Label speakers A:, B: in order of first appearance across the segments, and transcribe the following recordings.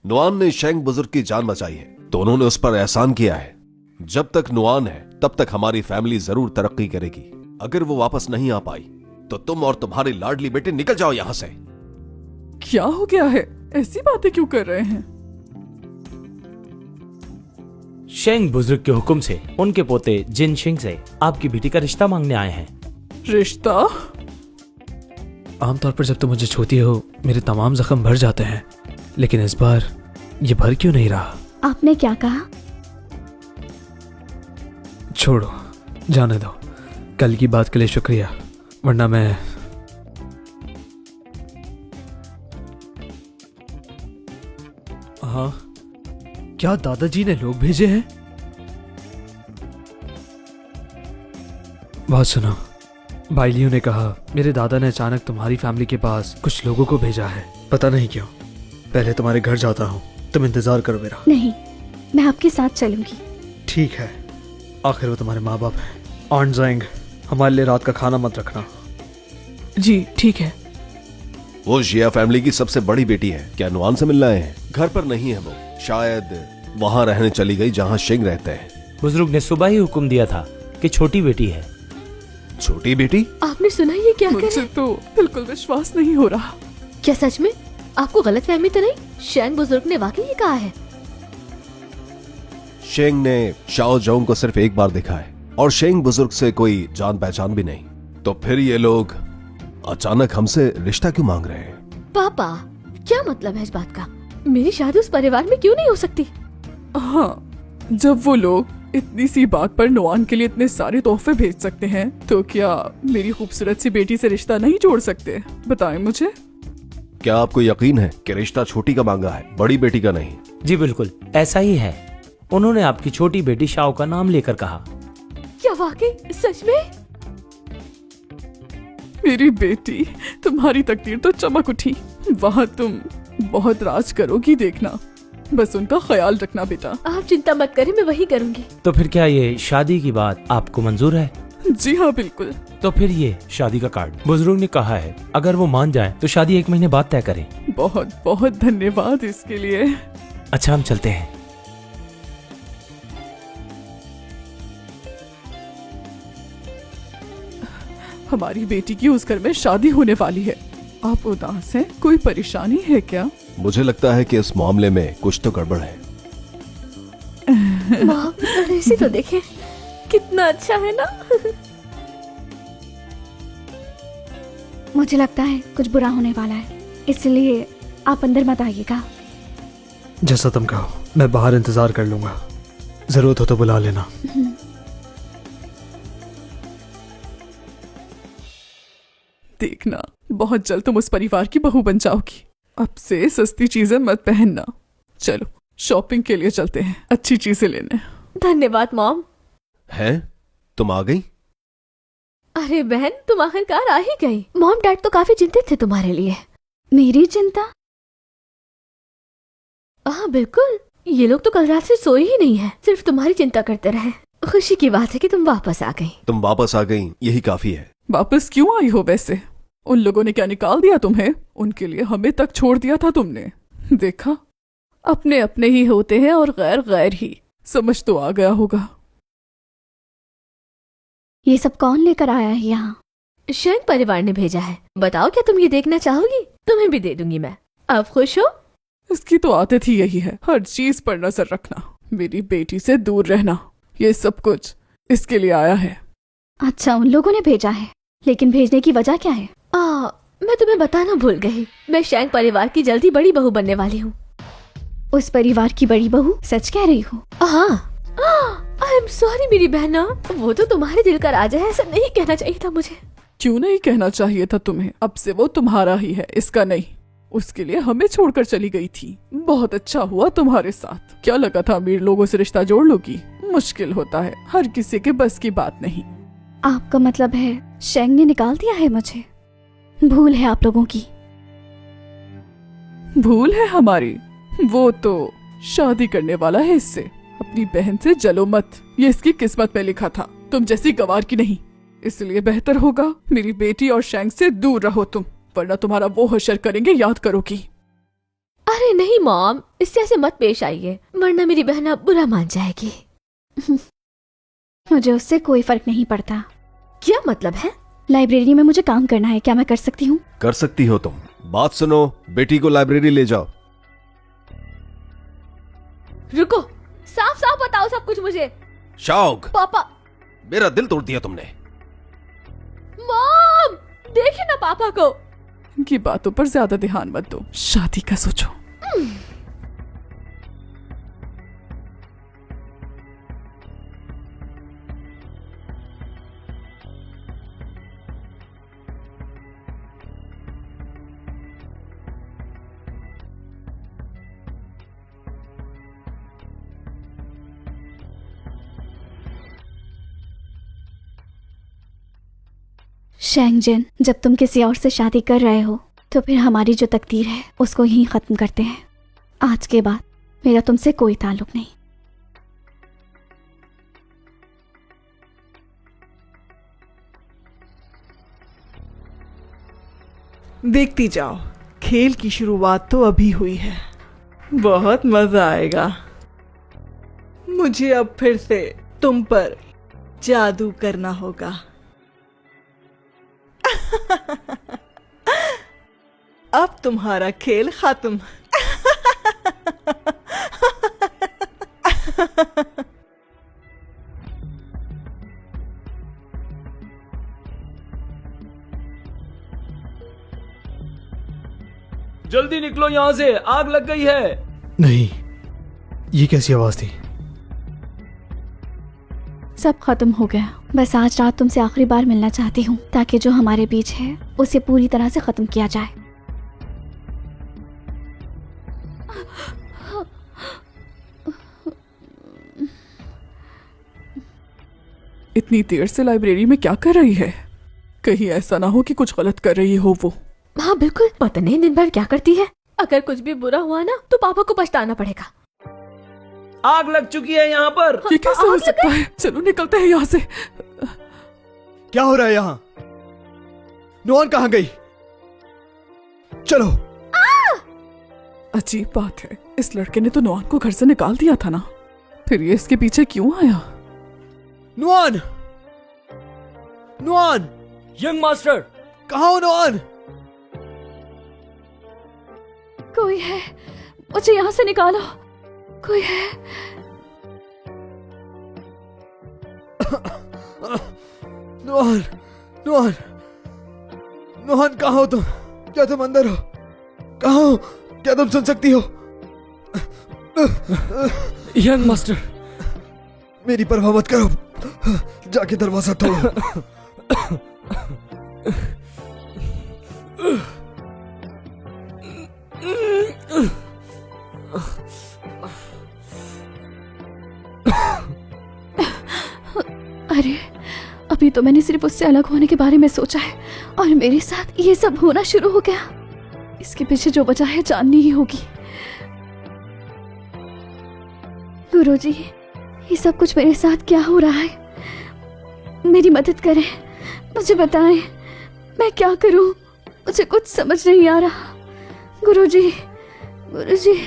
A: नुआन ने शेंग बुजुर्ग की जान बचाई है तो उन्होंने उस पर एहसान किया है। जब तक नुआन है तब तक हमारी फैमिली जरूर तरक्की करेगी। अगर वो वापस नहीं आ पाई तो तुम और तुम्हारी लाडली बेटे निकल जाओ यहाँ से।
B: क्या हो गया है? ऐसी बातें क्यों कर रहे हैं?
C: शेंग बुजुर्ग के हुक्म से उनके पोते जिन शिंग से आपकी बेटी का रिश्ता मांगने आए हैं।
B: रिश्ता?
D: आमतौर पर जब तुम मुझे छूती हो मेरे तमाम जख्म भर जाते हैं, लेकिन इस बार ये भर क्यों नहीं रहा?
E: आपने क्या कहा?
D: छोड़ो, जाने दो। कल की बात के लिए शुक्रिया, वरना मैं हाँ, क्या दादाजी ने लोग भेजे हैं? बात सुनो, बाइलियो ने कहा मेरे दादा ने अचानक तुम्हारी फैमिली के पास कुछ लोगों को भेजा है, पता नहीं क्यों। पहले तुम्हारे घर जाता हूँ, तुम इंतजार करो मेरा।
E: नहीं, मैं आपके साथ चलूंगी।
D: ठीक है, आखिर वो तुम्हारे माँ बाप हैं। ऑन जाएंगे, हमारे लिए रात का खाना मत रखना।
B: जी ठीक है।
A: वो जिया फैमिली की सबसे बड़ी बेटी है। क्या नुआन से मिलना है? घर पर नहीं है वो, शायद वहाँ रहने चली गई जहाँ शेंग रहते हैं।
C: बुजुर्ग ने सुबह ही हुक्म दिया था कि छोटी बेटी है।
A: छोटी बेटी?
E: आपने सुना ये क्या कर
B: मुझे तो बिल्कुल विश्वास नहीं हो रहा।
E: क्या सच में? आपको गलत फहमी तो नहीं? शेंग बुजुर्ग ने वाकई ये कहा है?
A: शेंग ने शाओ जोंग को सिर्फ एक बार देखा है और शेंग बुजुर्ग से कोई जान पहचान भी नहीं। तो फिर ये लोग अचानक हमसे रिश्ता क्यों मांग रहे हैं?
E: पापा, क्या मतलब है इस बात का? मेरी शादी उस परिवार में क्यों नहीं हो सकती?
B: हाँ, जब वो लोग इतनी सी बात पर नुआन के लिए इतने सारे तोहफे भेज सकते हैं तो क्या मेरी खूबसूरत सी बेटी से रिश्ता नहीं जोड़ सकते? बताएं मुझे।
A: क्या आपको यकीन है कि रिश्ता छोटी का मांगा है, बड़ी बेटी का नहीं?
C: जी बिल्कुल ऐसा ही है। उन्होंने आपकी छोटी बेटी शाओ का नाम लेकर कहा।
E: क्या वाकई? सच में?
B: मेरी बेटी, तुम्हारी तकदीर तो चमक उठी। वहाँ तुम बहुत राज करोगी, देखना। बस उनका ख्याल रखना बेटा।
E: आप चिंता मत करें, मैं वही करूंगी।
C: तो फिर क्या ये शादी की बात आपको मंजूर है?
B: जी हाँ बिल्कुल।
C: तो फिर ये शादी का कार्ड बुजुर्ग ने कहा है, अगर वो मान जाए तो शादी 1 महीने बाद तय करें।
B: बहुत बहुत धन्यवाद इसके लिए।
C: अच्छा, हम चलते हैं।
B: हमारी बेटी की उस घर में शादी होने वाली है। आप उदास हैं? कोई परेशानी है क्या?
A: मुझे लगता है कि इस मामले में कुछ तो गड़बड़ है।
E: माँ, ऐसे तो देखें, कितना अच्छा है ना? मुझे लगता है कुछ बुरा होने वाला है, इसलिए आप अंदर मत आइएगा।
D: जैसा तुम कहो, मैं बाहर इंतजार कर लूंगा। जरूरत हो तो बुला लेना।
B: देखना, बहुत जल्द तुम उस परिवार की बहू बन जाओगी। अब से सस्ती चीजें मत पहनना। चलो शॉपिंग के लिए चलते हैं, अच्छी चीजें लेने।
E: धन्यवाद मॉम।
A: हैं? तुम आ गई?
E: अरे बहन, तुम आखिरकार आ ही गई। मॉम डैड तो काफी चिंतित थे तुम्हारे लिए। मेरी चिंता? हाँ बिल्कुल, ये लोग तो कल रात से सोए ही नहीं है, सिर्फ तुम्हारी चिंता करते रहे। खुशी की बात है कि तुम वापस आ गई।
A: तुम वापस आ गई, यही काफी है।
B: वापस क्यों आई हो वैसे? उन लोगों ने क्या निकाल दिया तुम्हें? उनके लिए हमें तक छोड़ दिया था तुमने। देखा, अपने अपने ही होते हैं और गैर गैर ही। समझ तो आ गया होगा।
E: ये सब कौन लेकर आया है यहाँ? शेंग परिवार ने भेजा है। बताओ, क्या तुम ये देखना चाहोगी? तुम्हें भी दे दूंगी मैं। अब खुश हो?
B: इसकी तो आदत ही यही है, हर चीज पर नजर रखना, मेरी बेटी से दूर रहना। ये सब कुछ इसके लिए आया है।
E: अच्छा, उन लोगों ने भेजा है, लेकिन भेजने की वजह क्या है? मैं तुम्हें बताना भूल गई। मैं शेंग परिवार की जल्दी बड़ी बहू बनने वाली हूँ। उस परिवार की बड़ी बहू? सच कह रही हो? हाँ। आई एम सॉरी मेरी बहना, वो तो तुम्हारे दिल का राजा है, ऐसा नहीं कहना चाहिए था मुझे।
B: क्यों नहीं कहना चाहिए था तुम्हें? अब से वो तुम्हारा ही है, इसका नहीं। उसके लिए हमें छोड़कर चली गई थी। बहुत अच्छा हुआ तुम्हारे साथ। क्या लगा था अमीर लोगों से रिश्ता जोड़ लोगी? मुश्किल होता है, हर किसी के बस की बात नहीं।
E: आपका मतलब है शेंग ने निकाल दिया है मुझे? भूल है आप लोगों की।
B: भूल है हमारी? वो तो शादी करने वाला है इससे। अपनी बहन से जलो मत, ये इसकी किस्मत में लिखा था। तुम जैसी गवार की नहीं। इसलिए बेहतर होगा मेरी बेटी और शेंग से दूर रहो तुम, वरना तुम्हारा वो हशर करेंगे, याद करोगी।
E: अरे नहीं मॉम, इससे ऐसे मत पेश आइए वरना मेरी बहन अब बुरा मान जाएगी।
F: मुझे उससे कोई फर्क नहीं पड़ता।
E: क्या मतलब है?
F: लाइब्रेरी में मुझे काम करना है, क्या मैं कर सकती हूँ?
A: कर सकती हो तुम। बात सुनो, बेटी को लाइब्रेरी ले जाओ।
E: रुको, साफ साफ बताओ सब कुछ मुझे।
A: शाओग,
E: पापा।
A: मेरा दिल तोड़ दिया तुमने।
E: मॉम, देखिए ना पापा को।
B: इनकी बातों पर ज्यादा ध्यान मत दो, शादी का सोचो।
F: शेंगजिन, जब तुम किसी और से शादी कर रहे हो तो फिर हमारी जो तकदीर है उसको यहीं खत्म करते हैं। आज के बाद मेरा तुमसे कोई ताल्लुक नहीं।
G: देखती जाओ, खेल की शुरुआत तो अभी हुई है। बहुत मजा आएगा। मुझे अब फिर से तुम पर जादू करना होगा। अब तुम्हारा खेल खत्म।
C: जल्दी निकलो यहाँ से, आग लग गई है।
D: नहीं, ये कैसी आवाज थी?
F: सब खत्म हो गया। बस आज रात तुमसे आखिरी बार मिलना चाहती हूँ ताकि जो हमारे बीच है उसे पूरी तरह से खत्म किया जाए।
B: इतनी देर से लाइब्रेरी में क्या कर रही है? कहीं ऐसा ना हो कि कुछ गलत कर रही हो वो।
E: हाँ बिल्कुल, पता नहीं दिन भर क्या करती है। अगर कुछ भी बुरा हुआ ना तो पापा को पछताना पड़ेगा।
C: आग लग चुकी है यहाँ पर।
B: ये कैसे हो सकता है? चलो निकलते हैं यहाँ से।
D: क्या हो रहा है यहाँ? नुआन कहाँ गई? चलो।
B: अजीब बात है, इस लड़के ने तो नुआन को घर से निकाल दिया था ना, फिर ये इसके पीछे क्यों आया?
D: नुआन! नुआन!
C: यंग मास्टर,
D: कहाँ हो नुआन?
F: कोई है, मुझे यहाँ से निकालो। कोई है।
D: नुआन! नुआन! नुआन कहाँ हो तुम? क्या तुम अंदर हो? कहाँ हो? क्या तुम सुन सकती हो?
C: यंग मास्टर,
D: मेरी परवाह मत करो, जाके दरवाजा तोड़ो।
F: अरे, अभी तो मैंने सिर्फ उससे अलग होने के बारे में सोचा है और मेरे साथ ये सब होना शुरू हो गया। इसके पीछे जो वजह है जाननी ही होगी। गुरुजी, ये सब कुछ मेरे साथ क्या हो रहा है? मेरी मदद करें, मुझे बताएं, मैं क्या करूं? मुझे कुछ समझ नहीं आ रहा। गुरुजी, गुरुजी।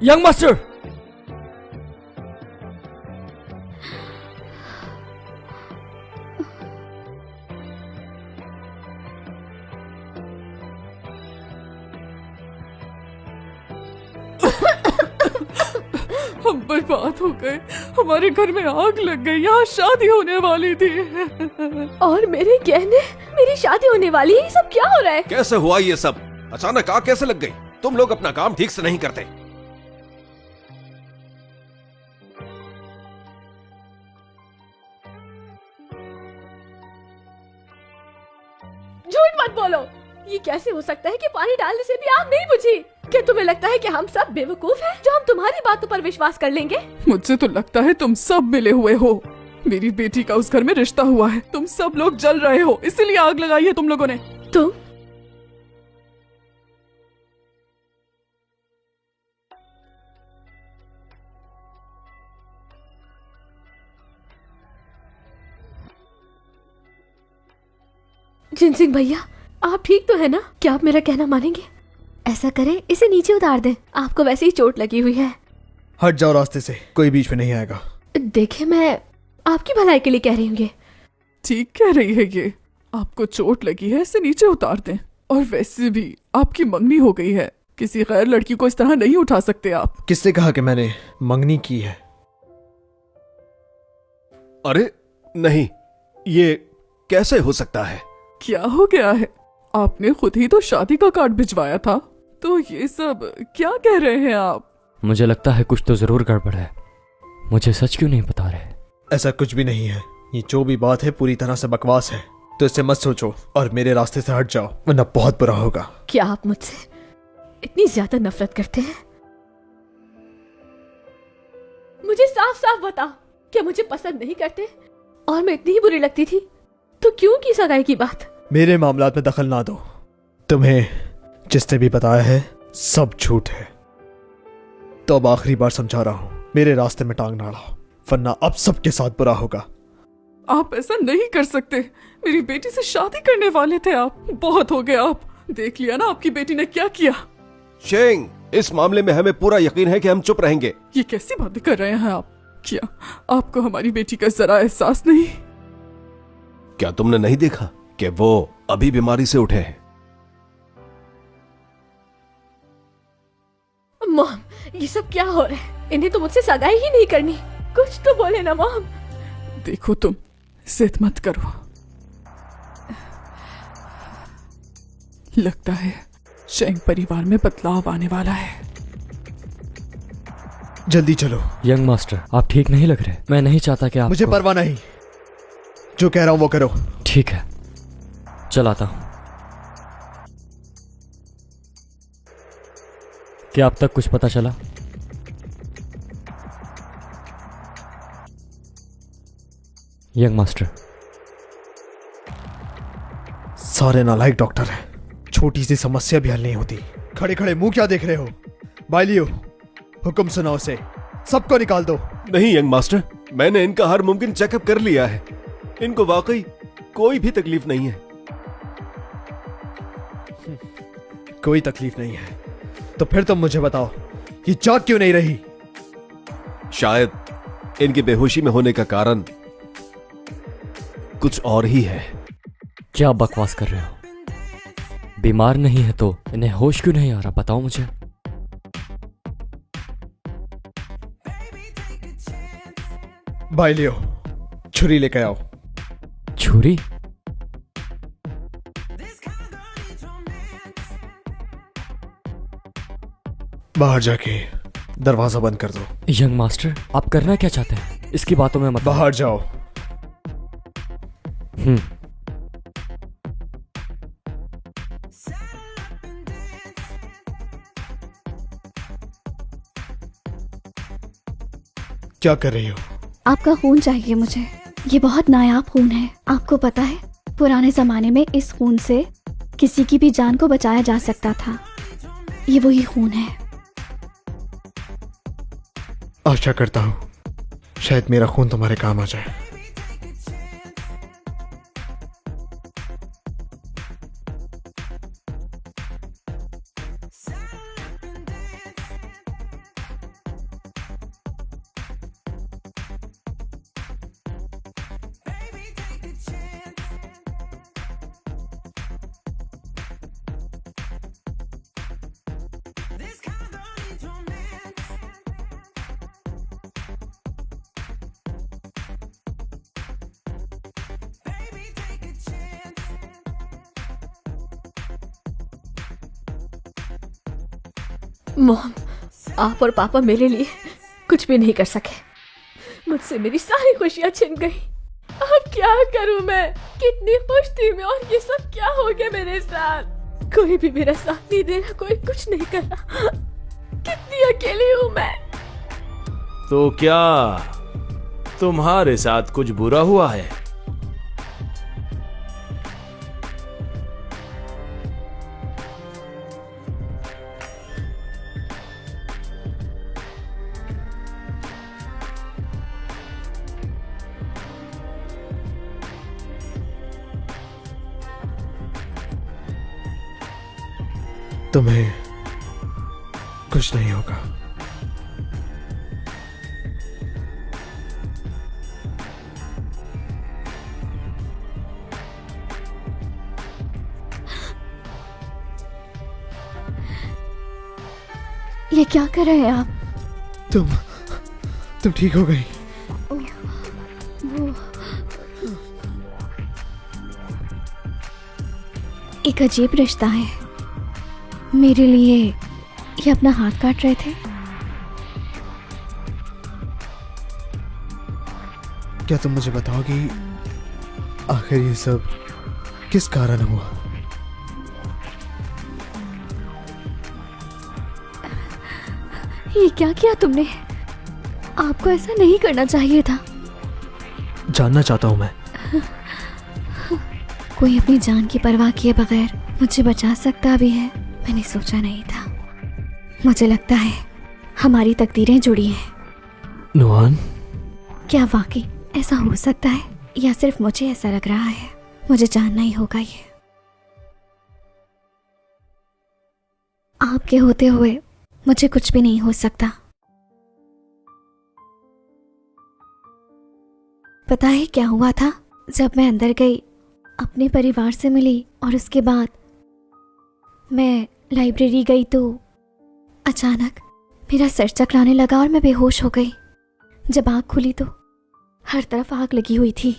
C: यंग मास्टर,
B: हम बर्बाद हो गए, हमारे घर में आग लग गई, यहाँ शादी होने वाली थी।
E: और मेरे गहने, मेरी शादी होने वाली है, ये सब क्या हो रहा है?
A: कैसे हुआ ये सब? अचानक आग कैसे लग गई? तुम लोग अपना काम ठीक से नहीं करते।
E: झूठ मत बोलो। ये कैसे हो सकता है कि पानी डालने से भी आग नहीं बुझी? क्या तुम्हें लगता है कि हम सब बेवकूफ हैं जो हम तुम्हारी बातों पर विश्वास कर लेंगे?
B: मुझे तो लगता है तुम सब मिले हुए हो। मेरी बेटी का उस घर में रिश्ता हुआ है। तुम सब लोग जल रहे हो, इसीलिए आग लगाई है तुम लोगों ने।
E: तुम जिनसिंह भैया, आप ठीक तो है ना? क्या आप मेरा कहना मानेंगे? ऐसा करें, इसे नीचे उतार दें, आपको वैसे ही चोट लगी हुई है।
D: हट जाओ रास्ते से, कोई बीच में नहीं आएगा।
E: देखिए, मैं आपकी भलाई के लिए कह रही हूँ ये।
B: ठीक कह रही है ये। आपको चोट लगी है, इसे नीचे उतार दें। और वैसे भी आपकी मंगनी हो गई है, किसी गैर लड़की को इस तरह नहीं उठा सकते आप।
D: किसने कहा कि मैंने मंगनी की है?
A: अरे नहीं, ये कैसे हो सकता है?
B: क्या हो गया है? आपने खुद ही तो शादी का कार्ड भिजवाया था, तो ये सब क्या कह रहे हैं आप?
C: मुझे लगता है कुछ तो जरूर गड़बड़ है। मुझे सच क्यों नहीं बता रहे?
D: ऐसा कुछ भी नहीं है। ये जो भी बात है पूरी तरह से बकवास है, तो इससे मत सोचो और मेरे रास्ते से हट जाओ, वरना बहुत बुरा होगा।
E: क्या आप मुझसे इतनी ज्यादा नफरत करते हैं? मुझे साफ साफ बताओ, क्या मुझे पसंद नहीं करते? और मैं इतनी ही बुरी लगती थी तो क्यों की सगाई की बात?
D: मेरे मामलात में दखल ना दो। तुम्हें जिसने भी बताया है सब झूठ है। तो अब आखिरी बार समझा रहा हूं, मेरे रास्ते में टांग ना अड़ाओ, वरना अब सबके साथ बुरा होगा।
B: आप ऐसा नहीं कर सकते। मेरी बेटी से शादी करने वाले थे आप। बहुत हो गया। आप देख लिया ना आपकी बेटी ने क्या किया।
A: शेंग, इस मामले में हमें पूरा यकीन है कि हम चुप रहेंगे।
B: ये कैसी बातें कर रहे हैं आप? क्या आपको हमारी बेटी का जरा एहसास नहीं?
A: क्या तुमने नहीं देखा कि वो अभी बीमारी से उठे हैं?
E: मॉम, ये सब क्या हो रहा है? इन्हें तो मुझसे सगाई ही नहीं करनी। कुछ तो बोले ना मॉम।
B: देखो, तुम जिद मत करो। लगता है शेंग परिवार में बदलाव आने वाला है।
D: जल्दी चलो।
C: यंग मास्टर, आप ठीक नहीं लग रहे। मैं नहीं चाहता कि आप।
D: मुझे परवाह नहीं, जो कह रहा हूं वो करो।
C: ठीक है, चलाता हूं। क्या अब तक कुछ पता चला? यंग मास्टर,
D: सारे नालायक डॉक्टर हैं। छोटी सी समस्या भी हल नहीं होती। खड़े खड़े मुंह क्या देख रहे हो? बाइलियो, हुक्म सुनाओ से, सबको निकाल दो।
A: नहीं यंग मास्टर, मैंने इनका हर मुमकिन चेकअप कर लिया है। इनको वाकई कोई भी तकलीफ नहीं है।
D: कोई तकलीफ नहीं है तो फिर तुम मुझे बताओ, ये जाग क्यों नहीं रही?
A: शायद इनकी बेहोशी में होने का कारण कुछ और ही है।
C: क्या आप बकवास कर रहे हो? बीमार नहीं है तो इन्हें होश क्यों नहीं आ रहा? बताओ मुझे।
D: बाइलियो, छुरी लेकर आओ।
C: छुरी?
D: बाहर जाके दरवाजा बंद कर दो।
C: यंग मास्टर, आप करना क्या चाहते हैं? इसकी बातों में मत।
D: बाहर जाओ। क्या कर रही हो?
F: आपका खून चाहिए मुझे। ये बहुत नायाब खून है। आपको पता है, पुराने जमाने में इस खून से किसी की भी जान को बचाया जा सकता था। ये वही खून है।
D: आशा करता हूँ शायद मेरा खून तुम्हारे काम आ जाए।
E: मॉम, आप और पापा मेरे लिए कुछ भी नहीं कर सके। मुझसे मेरी सारी खुशियां छिन गई। अब क्या करूं मैं? कितनी खुश थी मैं और ये सब क्या हो गया मेरे साथ? कोई भी मेरा साथ नहीं दे रहा, कोई कुछ नहीं कर रहा। कितनी अकेली हूं मैं।
C: तो क्या तुम्हारे साथ कुछ बुरा हुआ है?
D: तुम्हें कुछ नहीं होगा।
F: ये क्या कर रहे हैं आप?
D: तुम ठीक हो गई?
F: वो एक अजीब रिश्ता है। मेरे लिए ये अपना हाथ काट रहे थे।
D: क्या तुम मुझे बताओगी आखिर ये सब किस कारण हुआ?
F: ये क्या किया तुमने? आपको ऐसा नहीं करना चाहिए था।
D: जानना चाहता हूं मैं।
F: कोई अपनी जान की परवाह किए बगैर मुझे बचा सकता भी है, मैंने सोचा नहीं था। मुझे लगता है हमारी तकदीरें जुड़ी हैं।
D: नुआन,
F: क्या वाकई ऐसा हो सकता है या सिर्फ मुझे ऐसा लग रहा है? मुझे जानना ही होगा ये। आपके होते हुए मुझे कुछ भी नहीं हो सकता। पता है क्या हुआ था? जब मैं अंदर गई, अपने परिवार से मिली और उसके बाद मैं लाइब्रेरी गई तो अचानक मेरा सर चकराने लगा और मैं बेहोश हो गई। जब आँख खुली तो हर तरफ आग लगी हुई थी।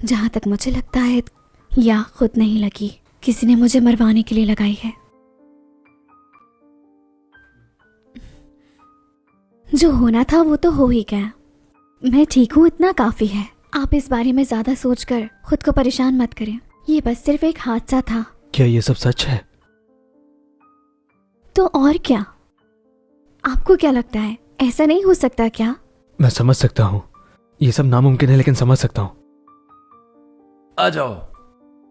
F: जहाँ तक मुझे लगता है या खुद नहीं लगी, किसी ने मुझे मरवाने के लिए लगाई है। जो होना था वो तो हो ही गया। मैं ठीक हूँ, इतना काफी है। आप इस बारे में ज्यादा सोचकर खुद को परेशान मत करें। ये बस सिर्फ एक हादसा था।
D: क्या ये सब सच है?
F: तो और क्या? आपको क्या लगता है ऐसा नहीं हो सकता क्या?
D: मैं समझ सकता हूँ ये सब नामुमकिन है, लेकिन समझ सकता हूँ।
C: आ जाओ।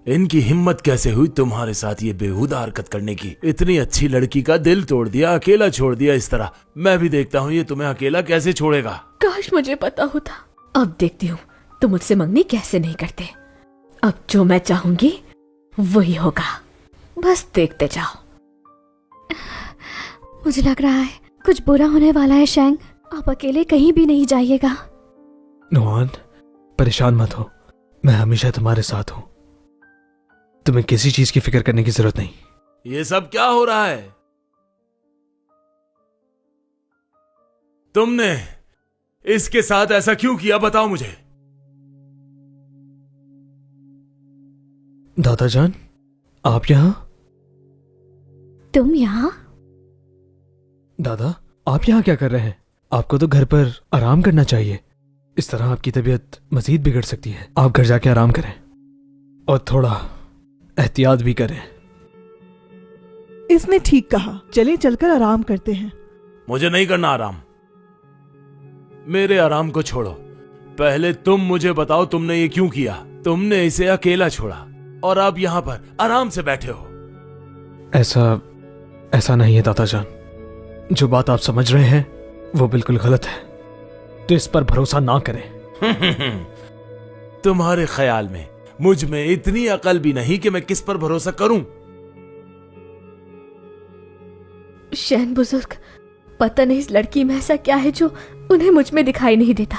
C: इनकी हिम्मत कैसे हुई तुम्हारे साथ ये बेहुदा हरकत करने की? इतनी अच्छी लड़की का दिल तोड़ दिया, अकेला छोड़ दिया इस तरह। मैं भी देखता हूँ ये तुम्हें अकेला कैसे छोड़ेगा।
B: काश मुझे पता होता।
H: अब देखती हूँ तुम मुझसे मंगनी कैसे नहीं करते। अब जो मैं चाहूंगी वही होगा, बस देखते जाओ।
F: मुझे लग रहा है कुछ बुरा होने वाला है शैंग। आप अकेले कहीं भी नहीं जाइएगा।
D: नुआन, परेशान मत हो, मैं हमेशा तुम्हारे साथ हूँ। तुम्हें किसी चीज की फिक्र करने की जरूरत नहीं।
C: ये सब क्या हो रहा है? तुमने इसके साथ ऐसा क्यों किया, बताओ मुझे।
D: दादाजान, आप यहाँ?
F: तुम यहाँ?
D: दादा, आप यहाँ क्या कर रहे हैं? आपको तो घर पर आराम करना चाहिए। इस तरह आपकी तबीयत मजीद बिगड़ सकती है। आप घर जाके आराम करें और थोड़ा एहतियात भी करें।
G: इसने ठीक कहा, चले चलकर आराम करते हैं।
C: मुझे नहीं करना आराम। मेरे आराम को छोड़ो, पहले तुम मुझे बताओ तुमने ये क्यों किया। तुमने इसे अकेला छोड़ा और आप यहाँ पर आराम से बैठे हो।
D: ऐसा नहीं है दादाजान। जो बात आप समझ रहे हैं वो बिल्कुल गलत है, तो इस पर भरोसा ना करें।
C: तुम्हारे ख्याल में मुझ में इतनी अकल भी नहीं कि मैं किस पर भरोसा करूं?
H: शैन बुजुर्ग, पता नहीं इस लड़की में ऐसा क्या है जो उन्हें मुझ में दिखाई नहीं देता।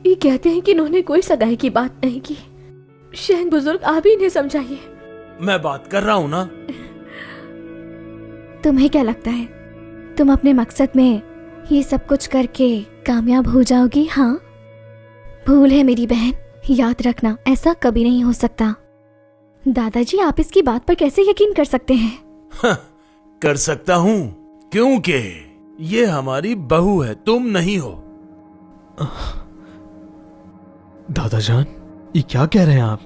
H: ये कहते हैं कि इन्होंने कोई सगाई की बात नहीं की। शैन बुजुर्ग, आप ही इन्हें समझाइए।
C: मैं बात कर रहा हूं ना।
F: तुम्हें क्या लगता है तुम अपने मकसद में ये सब कुछ करके कामयाब हो जाओगी? हाँ, भूल है मेरी बहन, याद रखना ऐसा कभी नहीं हो सकता। दादाजी, आप इसकी बात पर कैसे यकीन कर सकते हैं?
C: कर सकता हूं क्योंकि ये हमारी बहू है, तुम नहीं हो।
D: दादाजान, ये क्या कह रहे हैं आप?